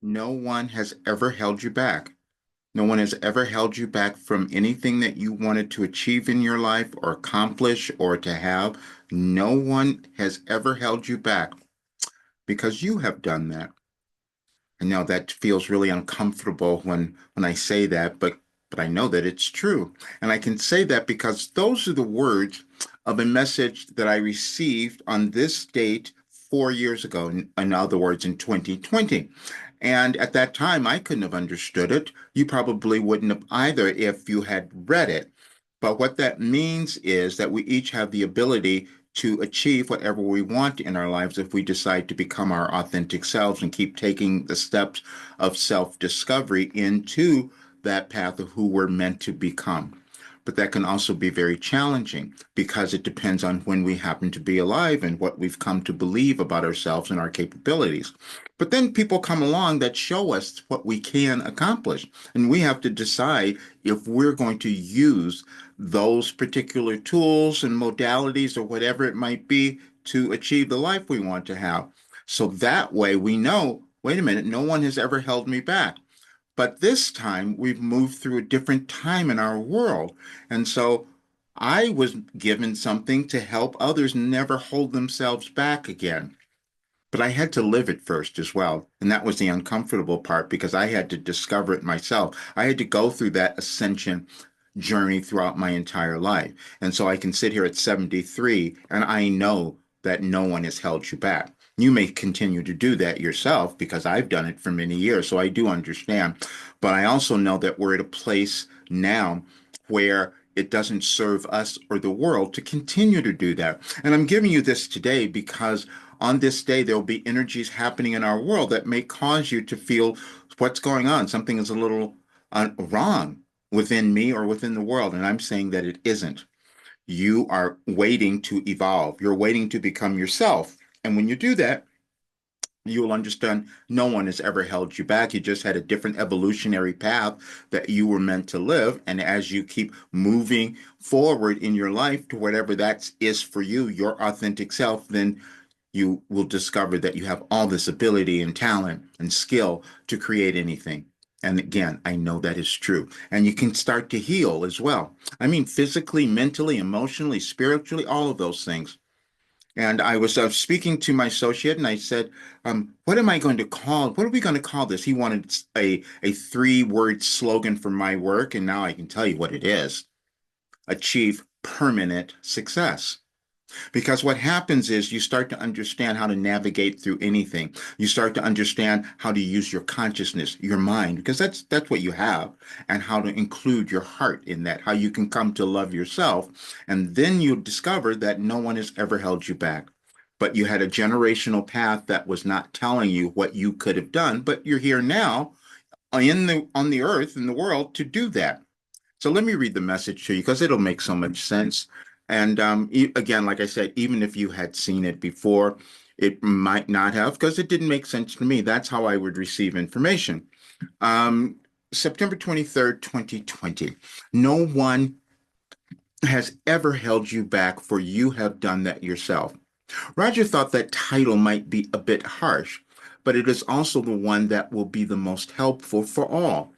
No one has ever held you back. No one has ever held you back from anything that you wanted to achieve in your life or accomplish or to have. No one has ever held you back because you have done that. I know that feels really uncomfortable when I say that, but I know that it's true. And I can say that because those are the words of a message that I received on this date 4 years ago, in other words, in 2020. And at that time, I couldn't have understood it. You probably wouldn't have either if you had read it. But what that means is that we each have the ability to achieve whatever we want in our lives if we decide to become our authentic selves and keep taking the steps of self discovery into that path of who we're meant to become. But that can also be very challenging because it depends on when we happen to be alive and what we've come to believe about ourselves and our capabilities. But then people come along that show us what we can accomplish. And we have to decide if we're going to use those particular tools and modalities or whatever it might be to achieve the life we want to have. So that way we know, wait a minute, no one has ever held me back. But this time we've moved through a different time in our world. And so I was given something to help others never hold themselves back again. But I had to live it first as well. And that was the uncomfortable part because I had to discover it myself. I had to go through that ascension journey throughout my entire life. And so I can sit here at 73 and I know that no one has held you back. You may continue to do that yourself because I've done it for many years. So I do understand. But I also know that we're at a place now where it doesn't serve us or the world to continue to do that. And I'm giving you this today because on this day, there will be energies happening in our world that may cause you to feel what's going on. Something is a little wrong within me or within the world. And I'm saying that it isn't. You are waiting to evolve. You're waiting to become yourself. And when you do that, you will understand no one has ever held you back. You just had a different evolutionary path that you were meant to live. And as you keep moving forward in your life to whatever that is for you, your authentic self, then you will discover that you have all this ability and talent and skill to create anything. And again, I know that is true. And you can start to heal as well. I mean, physically, mentally, emotionally, spiritually, all of those things. And I was speaking to my associate, and I said, "What am I going to call? What are we going to call this?" He wanted a 3 word slogan for my work, and now I can tell you what it is: achieve permanent success. Because what happens is you start to understand how to navigate through anything. You start to understand how to use your consciousness, your mind, because that's what you have, and how to include your heart in that, how you can come to love yourself. And then you discover that no one has ever held you back. But you had a generational path that was not telling you what you could have done, but you're here now on the earth in the world to do that. So let me read the message to you because it'll make so much sense. And again, like I said, even if you had seen it before, it might not have because it didn't make sense to me. That's how I would receive information. Um, September 23rd, 2020. No one has ever held you back, for you have done that yourself. Roger thought that title might be a bit harsh, but it is also the one that will be the most helpful for all.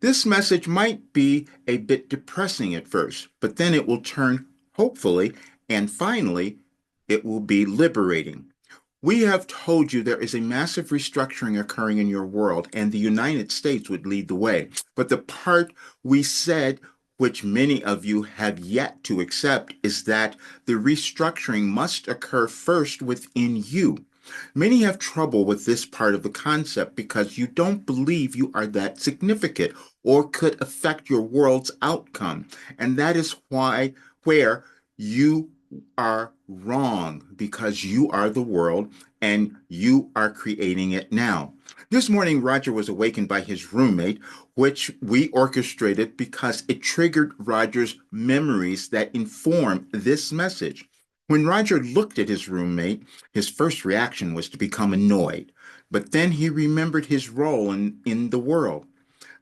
This message might be a bit depressing at first, but then it will turn, hopefully, and finally, it will be liberating. We have told you there is a massive restructuring occurring in your world, and the United States would lead the way. But the part we said, which many of you have yet to accept, is that the restructuring must occur first within you. Many have trouble with this part of the concept because you don't believe you are that significant or could affect your world's outcome. And that is where you are wrong, because you are the world and you are creating it now. This morning, Roger was awakened by his roommate, which we orchestrated because it triggered Roger's memories that inform this message. When Roger looked at his roommate, his first reaction was to become annoyed, but then he remembered his role in the world.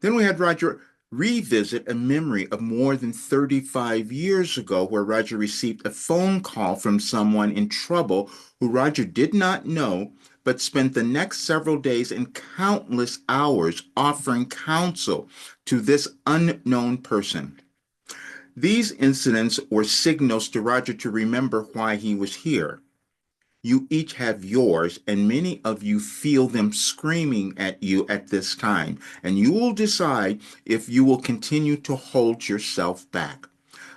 Then we had Roger revisit a memory of more than 35 years ago, where Roger received a phone call from someone in trouble who Roger did not know, but spent the next several days and countless hours offering counsel to this unknown person. These incidents were signals to Roger to remember why he was here. You each have yours, and many of you feel them screaming at you at this time, and you will decide if you will continue to hold yourself back.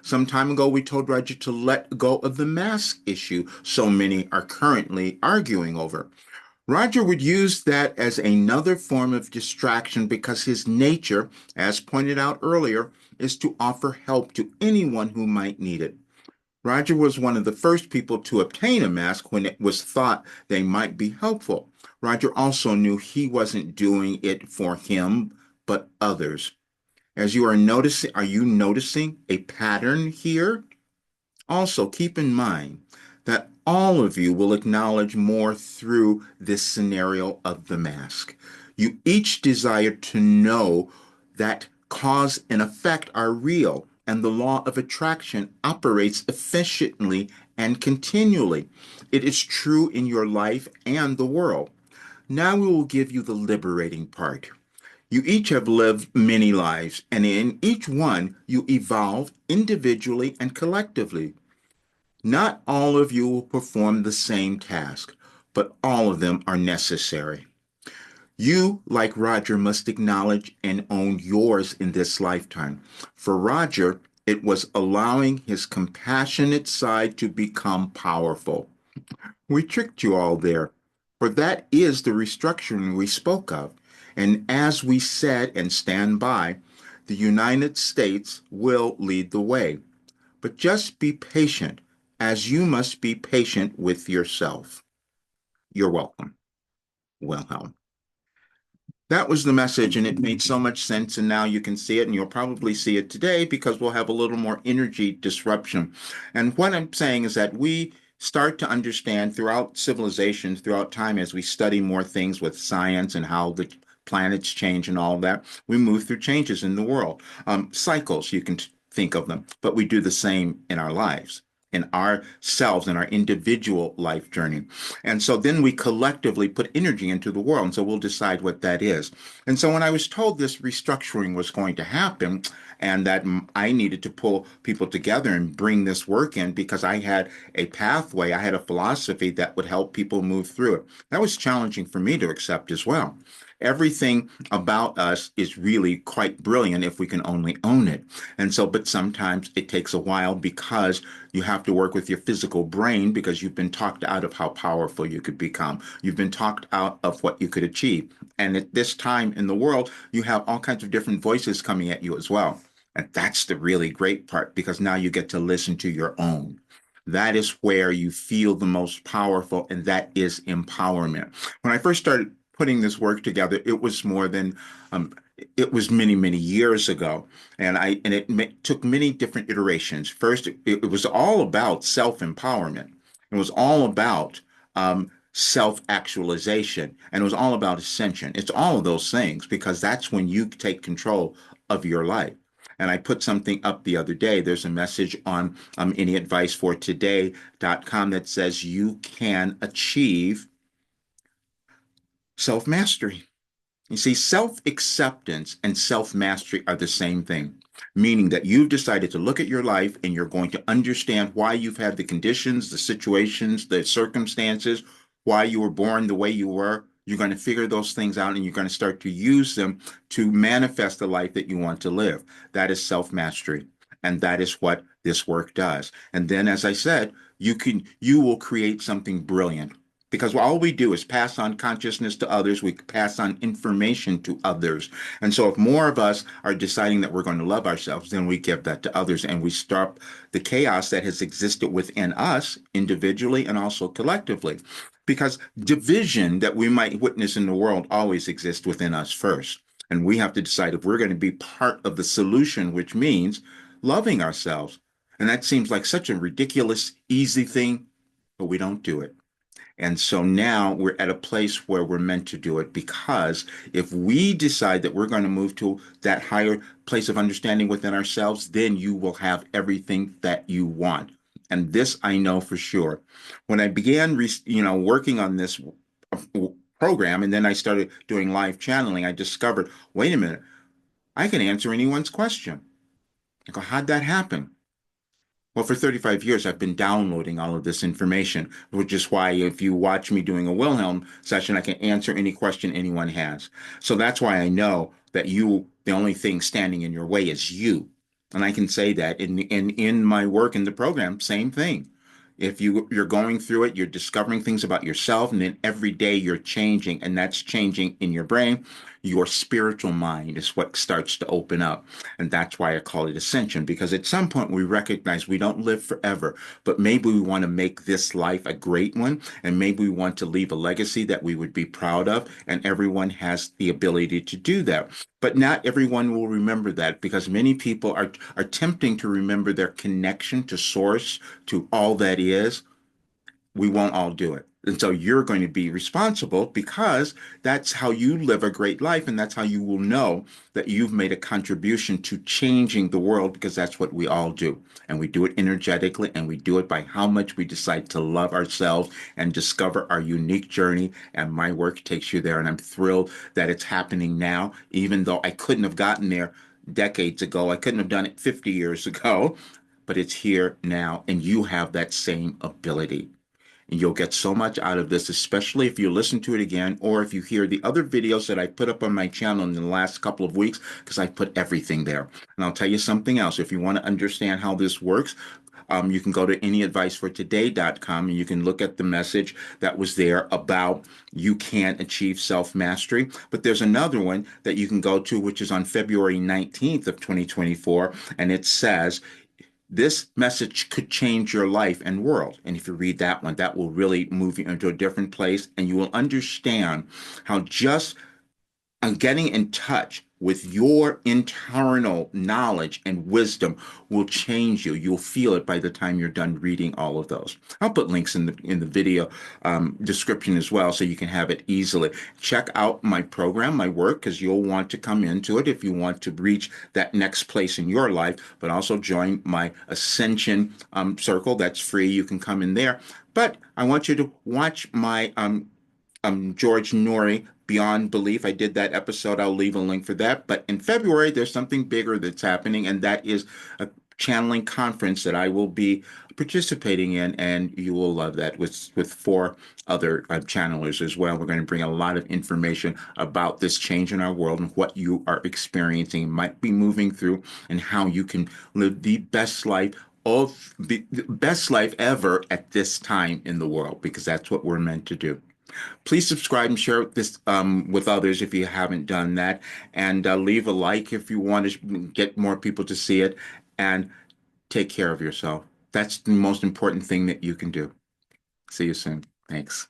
Some time ago, we told Roger to let go of the mask issue so many are currently arguing over. Roger would use that as another form of distraction because his nature, as pointed out earlier, is to offer help to anyone who might need it. Roger was one of the first people to obtain a mask when it was thought they might be helpful. Roger also knew he wasn't doing it for him, but others. As you are noticing, are you noticing a pattern here? Also, keep in mind that all of you will acknowledge more through this scenario of the mask. You each desire to know that cause and effect are real and the law of attraction operates efficiently and continually. It is true in your life and the world. Now we will give you the liberating part. You each have lived many lives, and in each one you evolve individually and collectively. Not all of you will perform the same task, but all of them are necessary. You, like Roger, must acknowledge and own yours in this lifetime. For Roger, it was allowing his compassionate side to become powerful. We tricked you all there, for that is the restructuring we spoke of. And as we said and stand by, the United States will lead the way. But just be patient, as you must be patient with yourself. You're welcome, Wilhelm. That was the message, and it made so much sense. And now you can see it, and you'll probably see it today because we'll have a little more energy disruption. And what I'm saying is that we start to understand throughout civilizations, throughout time, as we study more things with science and how the planets change and all that, we move through changes in the world. Cycles, you can think of them, but we do the same in our lives, in ourselves, in our individual life journey. And so then we collectively put energy into the world. And so we'll decide what that is. And so when I was told this restructuring was going to happen and that I needed to pull people together and bring this work in because I had a pathway, I had a philosophy that would help people move through it. That was challenging for me to accept as well. Everything about us is really quite brilliant if we can only own it. And so, but sometimes it takes a while because you have to work with your physical brain because you've been talked out of how powerful you could become. You've been talked out of what you could achieve. And at this time in the world, you have all kinds of different voices coming at you as well. And that's the really great part because now you get to listen to your own. That is where you feel the most powerful, and that is empowerment. When I first started putting this work together, it was more than it was many, many years ago, and it took many different iterations. First, it was all about self-empowerment. It was all about self-actualization, and it was all about ascension. It's all of those things because that's when you take control of your life. And I put something up the other day. There's a message on anyadvicefortoday.com that says you can achieve self-mastery. You see, self-acceptance and self-mastery are the same thing, meaning that you've decided to look at your life and you're going to understand why you've had the conditions, the situations, the circumstances, why you were born the way you were. You're going to figure those things out and you're going to start to use them to manifest the life that you want to live. That is self-mastery. And that is what this work does. And then, as I said, you will create something brilliant because all we do is pass on consciousness to others. We pass on information to others. And so if more of us are deciding that we're going to love ourselves, then we give that to others and we stop the chaos that has existed within us individually and also collectively. Because division that we might witness in the world always exists within us first. And we have to decide if we're going to be part of the solution, which means loving ourselves. And that seems like such a ridiculous, easy thing, but we don't do it. And so now we're at a place where we're meant to do it because if we decide that we're going to move to that higher place of understanding within ourselves, then you will have everything that you want. And this I know for sure. When I began, working on this program, and then I started doing live channeling. I discovered, wait a minute, I can answer anyone's question. I go, how'd that happen? Well, for 35 years, I've been downloading all of this information, which is why if you watch me doing a Wilhelm session, I can answer any question anyone has. So that's why I know that the only thing standing in your way is you. And I can say that in my work in the program, same thing. If you're going through it, you're discovering things about yourself, and then every day you're changing, and that's changing in your brain. Your spiritual mind is what starts to open up. And that's why I call it ascension, because at some point we recognize we don't live forever, but maybe we want to make this life a great one. And maybe we want to leave a legacy that we would be proud of. And everyone has the ability to do that. But not everyone will remember that, because many people are attempting to remember their connection to source, to all that is. We won't all do it. And so you're going to be responsible, because that's how you live a great life. And that's how you will know that you've made a contribution to changing the world, because that's what we all do. And we do it energetically, and we do it by how much we decide to love ourselves and discover our unique journey. And my work takes you there. And I'm thrilled that it's happening now, even though I couldn't have gotten there decades ago. I couldn't have done it 50 years ago, but it's here now. And you have that same ability. And you'll get so much out of this, especially if you listen to it again, or if you hear the other videos that I put up on my channel in the last couple of weeks, because I put everything there. And I'll tell you something else. If you want to understand how this works, you can go to anyadvicefortoday.com, and you can look at the message that was there about you can't achieve self-mastery. But there's another one that you can go to, which is on February 19th of 2024, and it says, this message could change your life and world. And if you read that one, that will really move you into a different place, and you will understand how just getting in touch with your internal knowledge and wisdom will change you. You'll feel it by the time you're done reading all of those. I'll put links in the video description as well, so you can have it easily. Check out my program, my work, because you'll want to come into it if you want to reach that next place in your life. But also join my Ascension circle. That's free. You can come in there. But I want you to watch my George Nori, Beyond Belief. I did that episode. I'll leave a link for that. But in February, there's something bigger that's happening, and that is a channeling conference that I will be participating in, and you will love that, with four other channelers as well. We're going to bring a lot of information about this change in our world and what you are experiencing, might be moving through, and how you can live the best life ever at this time in the world, because that's what we're meant to do. Please subscribe and share this with others if you haven't done that. And leave a like if you want to get more people to see it. And take care of yourself. That's the most important thing that you can do. See you soon. Thanks.